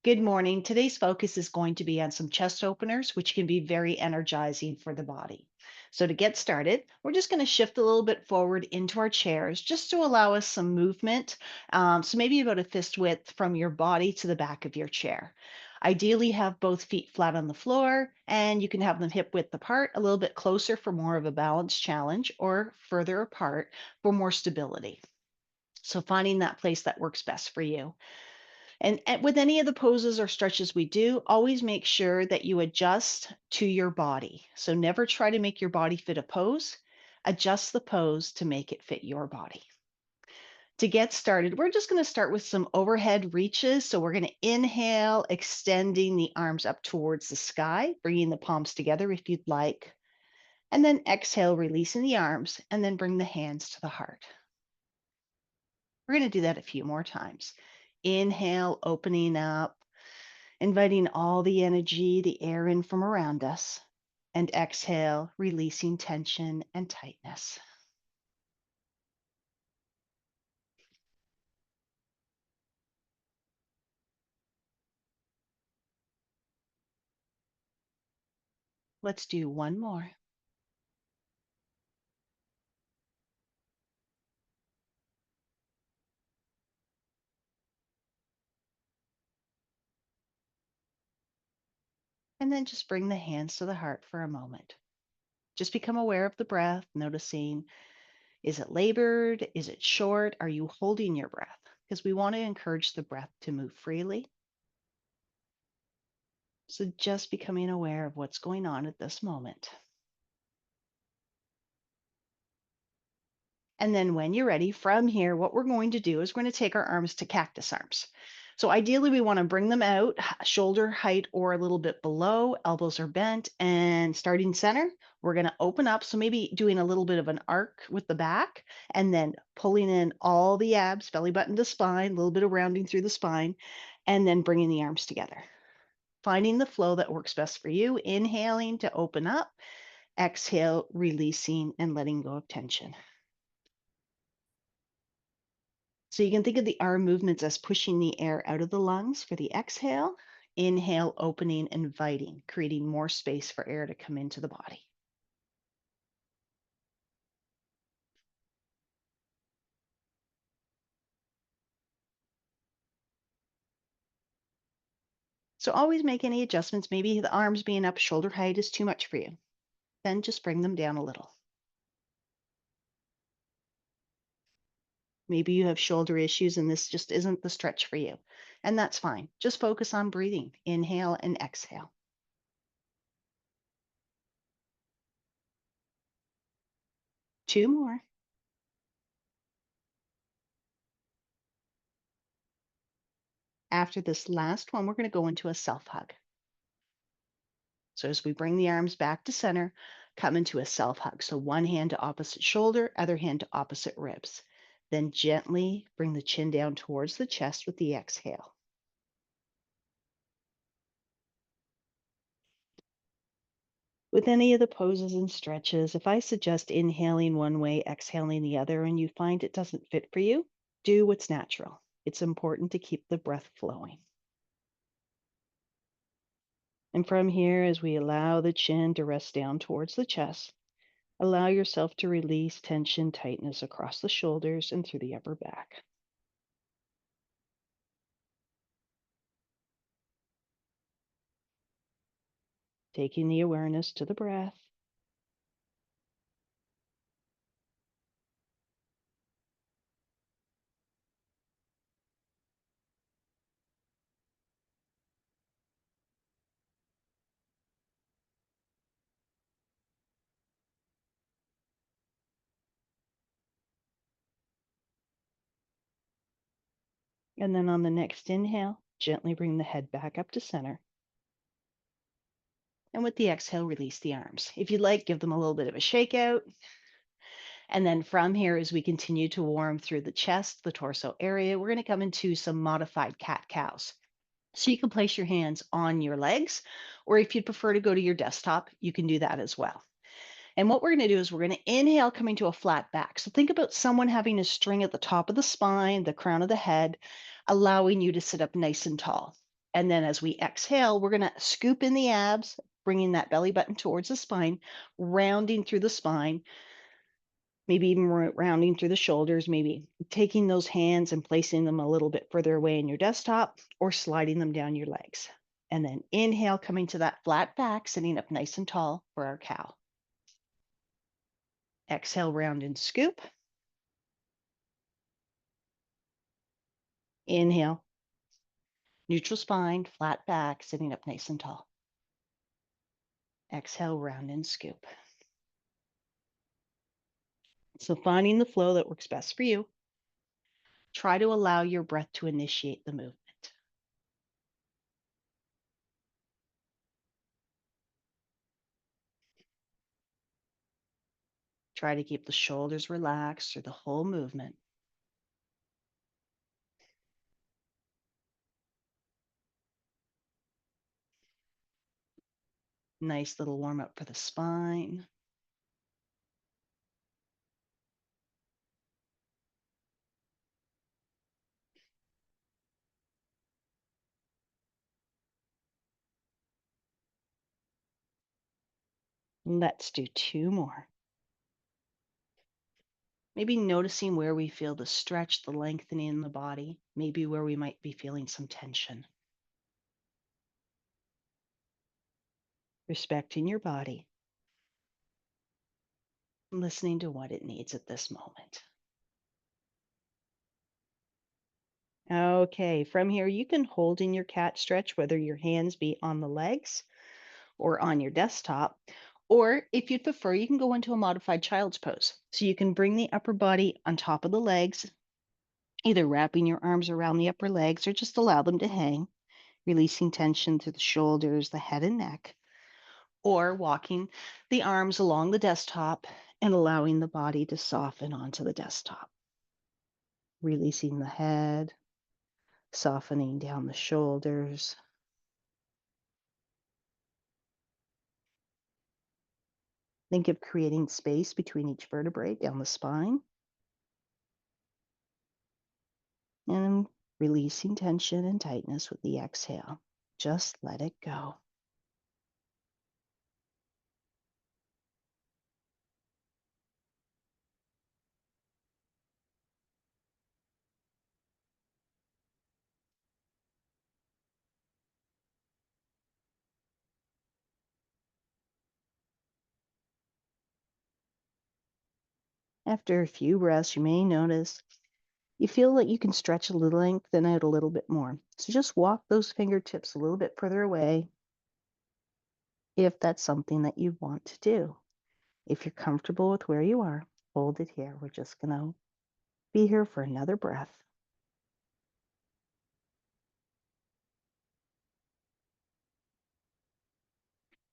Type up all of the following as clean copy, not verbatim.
Good morning. Today's focus is going to be on some chest openers, which can be very energizing for the body. So, to get started, we're just going to shift a little bit forward into our chairs just to allow us some movement. So, maybe about a fist width from your body to the back of your chair. Ideally, have both feet flat on the floor, and you can have them hip width apart, a little bit closer for more of a balance challenge, or further apart for more stability. So, finding that place that works best for you. And with any of the poses or stretches we do, always make sure that you adjust to your body. So never try to make your body fit a pose. Adjust the pose to make it fit your body. To get started, we're just going to start with some overhead reaches. So we're going to inhale, extending the arms up towards the sky, bringing the palms together if you'd like. And then exhale, releasing the arms, and then bring the hands to the heart. We're going to do that a few more times. Inhale, opening up, inviting all the energy, the air in from around us, and exhale, releasing tension and tightness. Let's do one more. And then just bring the hands to the heart for a moment. Just become aware of the breath, noticing, is it labored? Is it short? Are you holding your breath? Because we want to encourage the breath to move freely. So just becoming aware of what's going on at this moment. And then when you're ready, from here, what we're going to do is we're going to take our arms to cactus arms. So ideally, we want to bring them out shoulder height or a little bit below, elbows are bent, and starting center, we're going to open up. So maybe doing a little bit of an arc with the back and then pulling in all the abs, belly button to spine, a little bit of rounding through the spine, and then bringing the arms together. Finding the flow that works best for you, inhaling to open up, exhale, releasing and letting go of tension. So you can think of the arm movements as pushing the air out of the lungs for the exhale. Inhale, opening, inviting, creating more space for air to come into the body. So always make any adjustments. Maybe the arms being up shoulder height is too much for you. Then just bring them down a little. Maybe you have shoulder issues and this just isn't the stretch for you. And that's fine. Just focus on breathing. Inhale and exhale. Two more. After this last one, we're going to go into a self hug. So as we bring the arms back to center, come into a self hug. So one hand to opposite shoulder, other hand to opposite ribs. Then gently bring the chin down towards the chest with the exhale. With any of the poses and stretches, if I suggest inhaling one way, exhaling the other, and you find it doesn't fit for you, do what's natural. It's important to keep the breath flowing. And from here, as we allow the chin to rest down towards the chest, allow yourself to release tension, tightness across the shoulders and through the upper back. Taking the awareness to the breath. And then on the next inhale, gently bring the head back up to center. And with the exhale, release the arms. If you'd like, give them a little bit of a shake out. And then from here, as we continue to warm through the chest, the torso area, we're going to come into some modified cat cows. So you can place your hands on your legs, or if you'd prefer to go to your desktop, you can do that as well. And what we're going to do is we're going to inhale coming to a flat back. So think about someone having a string at the top of the spine, the crown of the head, allowing you to sit up nice and tall. And then as we exhale, we're going to scoop in the abs, bringing that belly button towards the spine, rounding through the spine, maybe even rounding through the shoulders, maybe taking those hands and placing them a little bit further away in your desktop or sliding them down your legs. And then inhale, coming to that flat back, sitting up nice and tall for our cow. Exhale, round and scoop. Inhale, neutral spine, flat back, sitting up nice and tall. Exhale, round and scoop. So finding the flow that works best for you. Try to allow your breath to initiate the movement. Try to keep the shoulders relaxed through the whole movement. Nice little warm up for the spine. Let's do two more. Maybe noticing where we feel the stretch, the lengthening in the body, maybe where we might be feeling some tension. Respecting your body, listening to what it needs at this moment. Okay, from here, you can hold in your cat stretch, whether your hands be on the legs or on your desktop. Or if you'd prefer, you can go into a modified child's pose. So you can bring the upper body on top of the legs, either wrapping your arms around the upper legs or just allow them to hang, releasing tension through the shoulders, the head and neck, or walking the arms along the desktop and allowing the body to soften onto the desktop, releasing the head, softening down the shoulders. Think of creating space between each vertebrae down the spine and releasing tension and tightness with the exhale. Just let it go. After a few breaths, you may notice you feel that you can stretch a little, lengthen out a little bit more. So just walk those fingertips a little bit further away if that's something that you want to do. If you're comfortable with where you are, hold it here. We're just going to be here for another breath.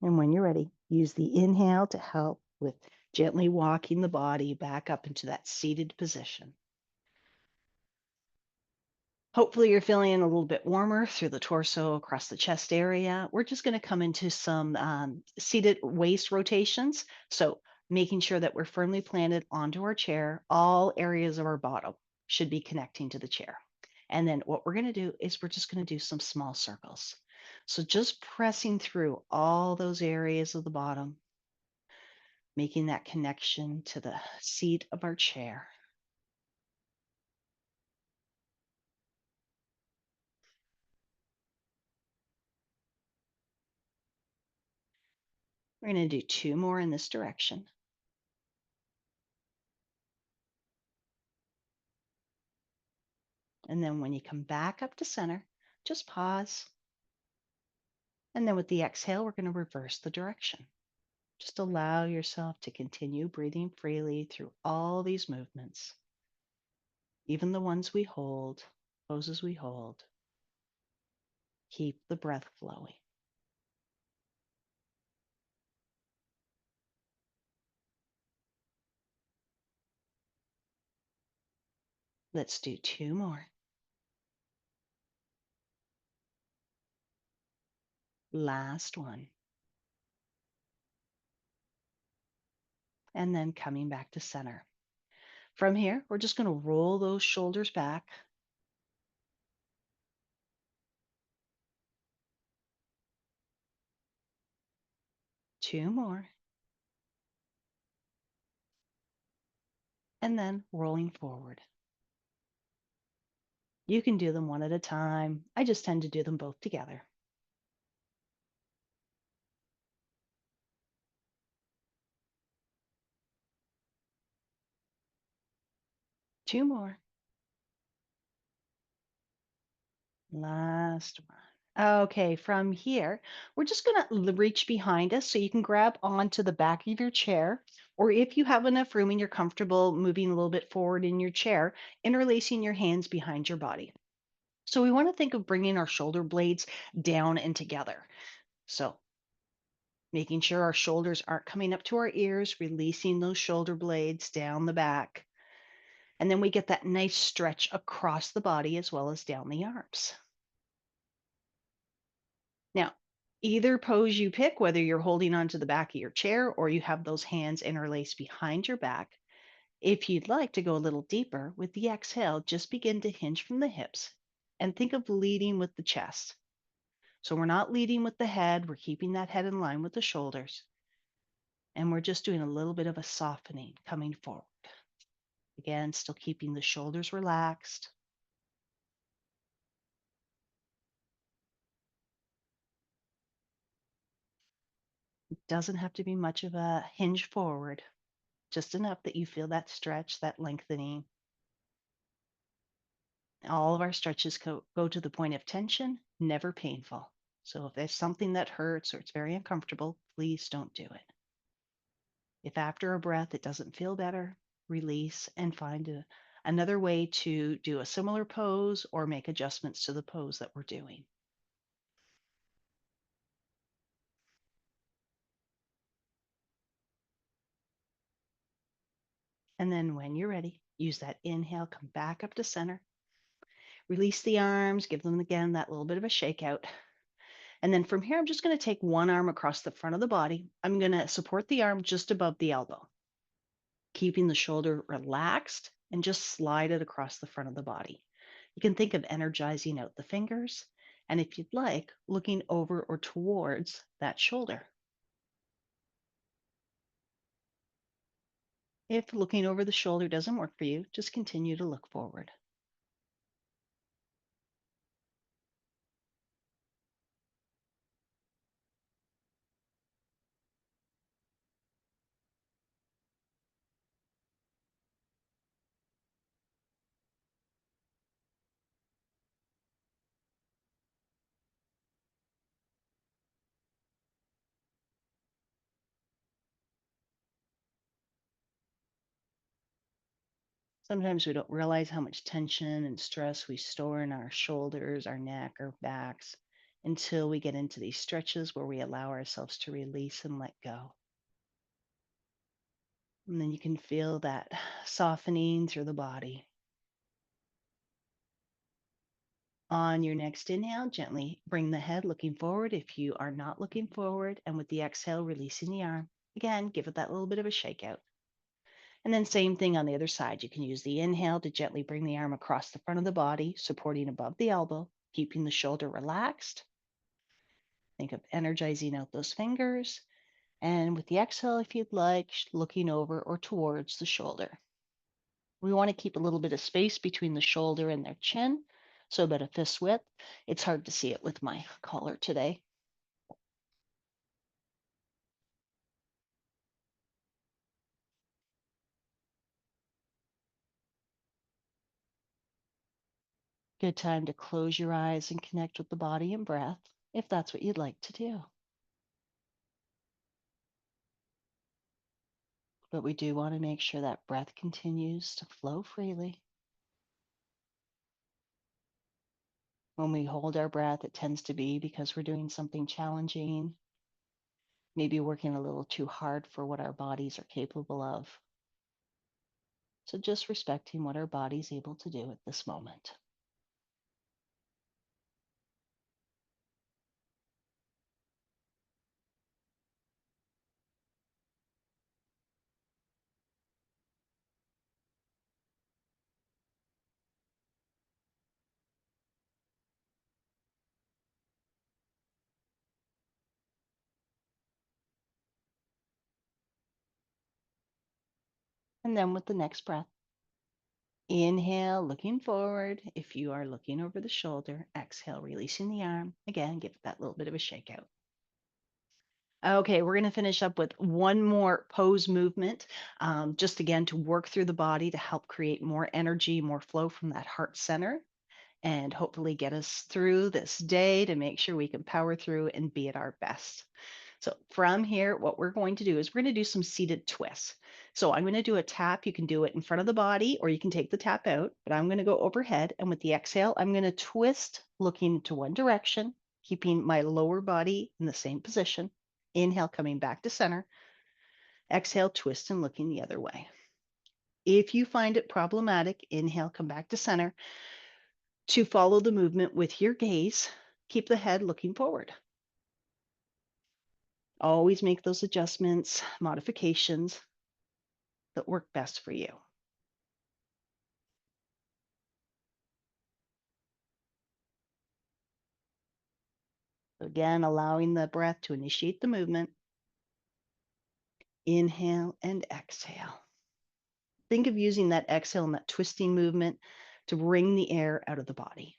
And when you're ready, use the inhale to help with gently walking the body back up into that seated position. Hopefully you're feeling a little bit warmer through the torso, across the chest area. We're just going to come into some seated waist rotations. So making sure that we're firmly planted onto our chair, all areas of our bottom should be connecting to the chair. And then what we're going to do is we're just going to do some small circles. So just pressing through all those areas of the bottom, making that connection to the seat of our chair. We're going to do two more in this direction. And then when you come back up to center, just pause. And then with the exhale, we're going to reverse the direction. Just allow yourself to continue breathing freely through all these movements, even the ones we hold, poses we hold. Keep the breath flowing. Let's do two more. Last one. And then coming back to center. From here, we're just going to roll those shoulders back. Two more. And then rolling forward. You can do them one at a time. I just tend to do them both together. Two more. Last one. Okay, from here, we're just going to reach behind us so you can grab onto the back of your chair. Or if you have enough room and you're comfortable moving a little bit forward in your chair, interlacing your hands behind your body. So we want to think of bringing our shoulder blades down and together. So making sure our shoulders aren't coming up to our ears, releasing those shoulder blades down the back. And then we get that nice stretch across the body as well as down the arms. Now, either pose you pick, whether you're holding onto the back of your chair or you have those hands interlaced behind your back, if you'd like to go a little deeper with the exhale, just begin to hinge from the hips and think of leading with the chest. So we're not leading with the head, we're keeping that head in line with the shoulders. And we're just doing a little bit of a softening coming forward. Again, still keeping the shoulders relaxed. It doesn't have to be much of a hinge forward, just enough that you feel that stretch, that lengthening. All of our stretches go to the point of tension, never painful. So if there's something that hurts or it's very uncomfortable, please don't do it. If after a breath it doesn't feel better, release and find another way to do a similar pose or make adjustments to the pose that we're doing. And then when you're ready, use that inhale, come back up to center. Release the arms, give them again that little bit of a shakeout. And then from here, I'm just going to take one arm across the front of the body. I'm going to support the arm just above the elbow, keeping the shoulder relaxed and just slide it across the front of the body. You can think of energizing out the fingers. And if you'd like, looking over or towards that shoulder. If looking over the shoulder doesn't work for you, just continue to look forward. Sometimes we don't realize how much tension and stress we store in our shoulders, our neck, our backs until we get into these stretches where we allow ourselves to release and let go. And then you can feel that softening through the body. On your next inhale, gently bring the head looking forward if you are not looking forward. And with the exhale, releasing the arm. Again, give it that little bit of a shakeout. And then same thing on the other side. You can use the inhale to gently bring the arm across the front of the body, supporting above the elbow, keeping the shoulder relaxed. Think of energizing out those fingers. And with the exhale, if you'd like, looking over or towards the shoulder. We want to keep a little bit of space between the shoulder and their chin, so about a fist width. It's hard to see it with my collar today. Good time to close your eyes and connect with the body and breath, if that's what you'd like to do. But we do want to make sure that breath continues to flow freely. When we hold our breath, it tends to be because we're doing something challenging, maybe working a little too hard for what our bodies are capable of. So just respecting what our body's able to do at this moment. And then with the next breath, inhale, looking forward. If you are looking over the shoulder, exhale, releasing the arm. Again, give it that little bit of a shake out. Okay, we're going to finish up with one more pose movement, just again to work through the body to help create more energy, more flow from that heart center, and hopefully get us through this day to make sure we can power through and be at our best. So from here, what we're going to do is we're going to do some seated twists. So I'm going to do a tap. You can do it in front of the body or you can take the tap out, but I'm going to go overhead. And with the exhale, I'm going to twist looking to one direction, keeping my lower body in the same position. Inhale, coming back to center. Exhale, twist and looking the other way. If you find it problematic, inhale, come back to center. To follow the movement with your gaze, keep the head looking forward. Always make those adjustments, modifications that work best for you. Again, allowing the breath to initiate the movement. Inhale and exhale. Think of using that exhale and that twisting movement to bring the air out of the body.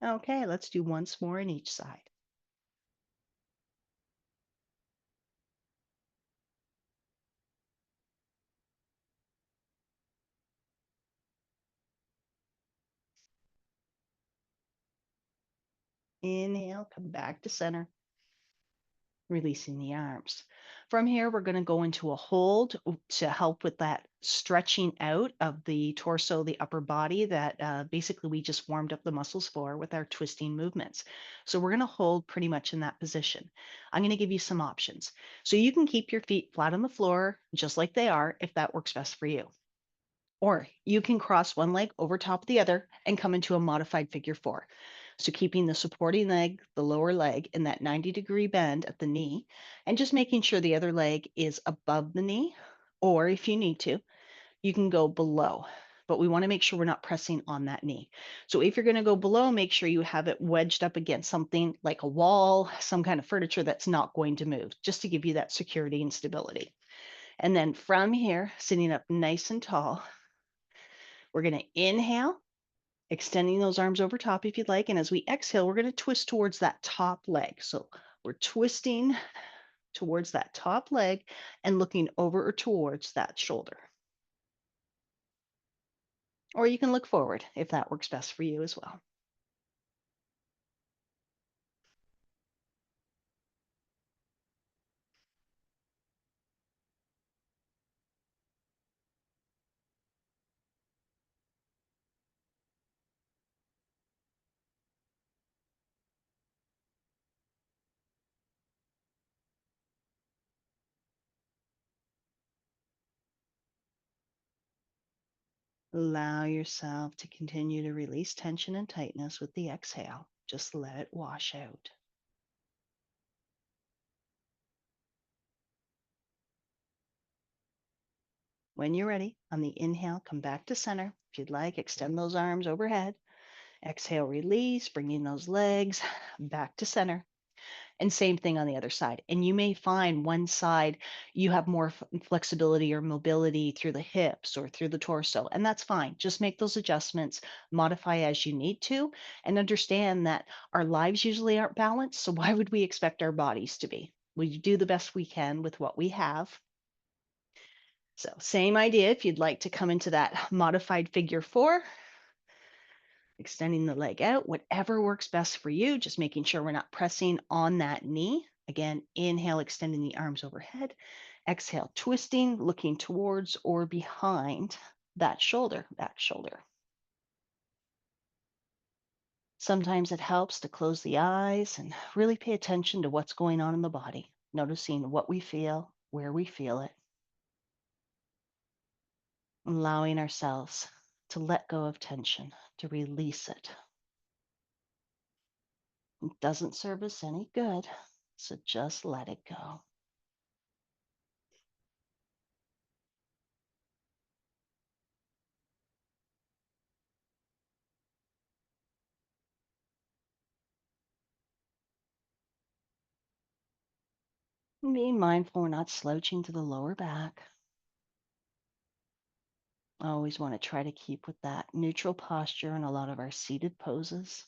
Okay, let's do once more on each side. Inhale, come back to center, releasing the arms. From here, we're going to go into a hold to help with that stretching out of the torso, the upper body that basically we just warmed up the muscles for with our twisting movements. So we're going to hold pretty much in that position. I'm going to give you some options. So you can keep your feet flat on the floor just like they are if that works best for you. Or you can cross one leg over top of the other and come into a modified figure four. So keeping the supporting leg, the lower leg in that 90-degree bend at the knee, and just making sure the other leg is above the knee. Or if you need to, you can go below. But we want to make sure we're not pressing on that knee. So if you're going to go below, make sure you have it wedged up against something like a wall, some kind of furniture that's not going to move, just to give you that security and stability. And then from here, sitting up nice and tall, we're going to inhale, extending those arms over top if you'd like. And as we exhale, we're going to twist towards that top leg. So we're twisting towards that top leg and looking over or towards that shoulder. Or you can look forward if that works best for you as well. Allow yourself to continue to release tension and tightness with the exhale. Just let it wash out. When you're ready, on the inhale, come back to center. If you'd like, extend those arms overhead. Exhale, release, bringing those legs back to center. And same thing on the other side. And you may find one side you have more flexibility or mobility through the hips or through the torso, and that's fine. Just make those adjustments, modify as you need to, and understand that our lives usually aren't balanced. So why would we expect our bodies to be? We do the best we can with what we have. So, same idea. If you'd like to come into that modified figure four, extending the leg out, whatever works best for you, just making sure we're not pressing on that knee. Again, inhale, extending the arms overhead. Exhale, twisting, looking towards or behind that shoulder, back shoulder. Sometimes it helps to close the eyes and really pay attention to what's going on in the body, noticing what we feel, where we feel it, allowing ourselves to let go of tension, to release it. It doesn't serve us any good. So just let it go. Being mindful we're not slouching to the lower back. I always want to try to keep with that neutral posture in a lot of our seated poses.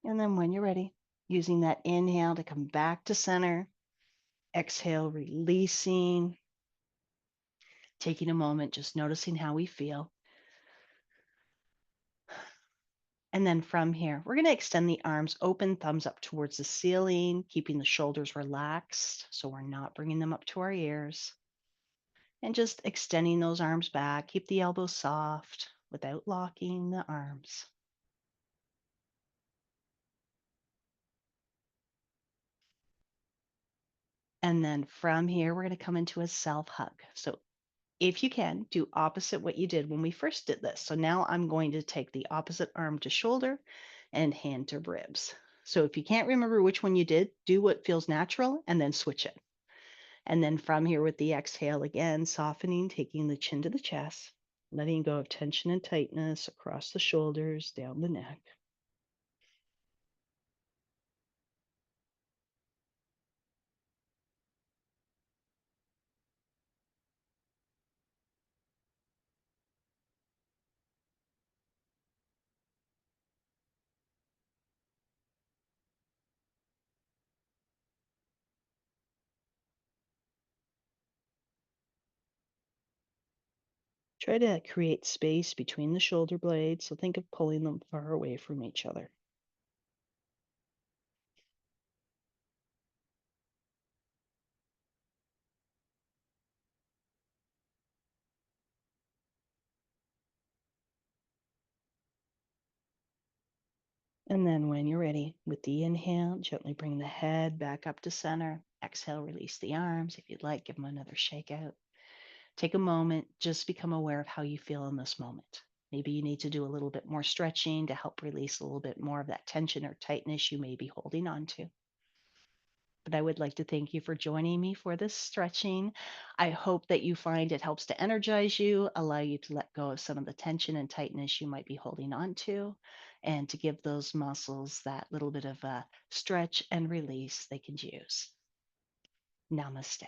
And then when you're ready, using that inhale to come back to center, exhale, releasing, taking a moment, just noticing how we feel. And then from here, we're going to extend the arms open, thumbs up towards the ceiling, keeping the shoulders relaxed so we're not bringing them up to our ears. And just extending those arms back. Keep the elbows soft without locking the arms. And then from here, we're going to come into a self hug. So if you can, do opposite what you did when we first did this. So now I'm going to take the opposite arm to shoulder and hand to ribs. So if you can't remember which one you did, do what feels natural and then switch it. And then from here with the exhale again, softening, taking the chin to the chest, letting go of tension and tightness across the shoulders, down the neck. Try to create space between the shoulder blades. So think of pulling them far away from each other. And then when you're ready, with the inhale, gently bring the head back up to center. Exhale, release the arms. If you'd like, give them another shake out. Take a moment, just become aware of how you feel in this moment. Maybe you need to do a little bit more stretching to help release a little bit more of that tension or tightness you may be holding on to. But I would like to thank you for joining me for this stretching. I hope that you find it helps to energize you, allow you to let go of some of the tension and tightness you might be holding on to, and to give those muscles that little bit of a stretch and release they can use. Namaste.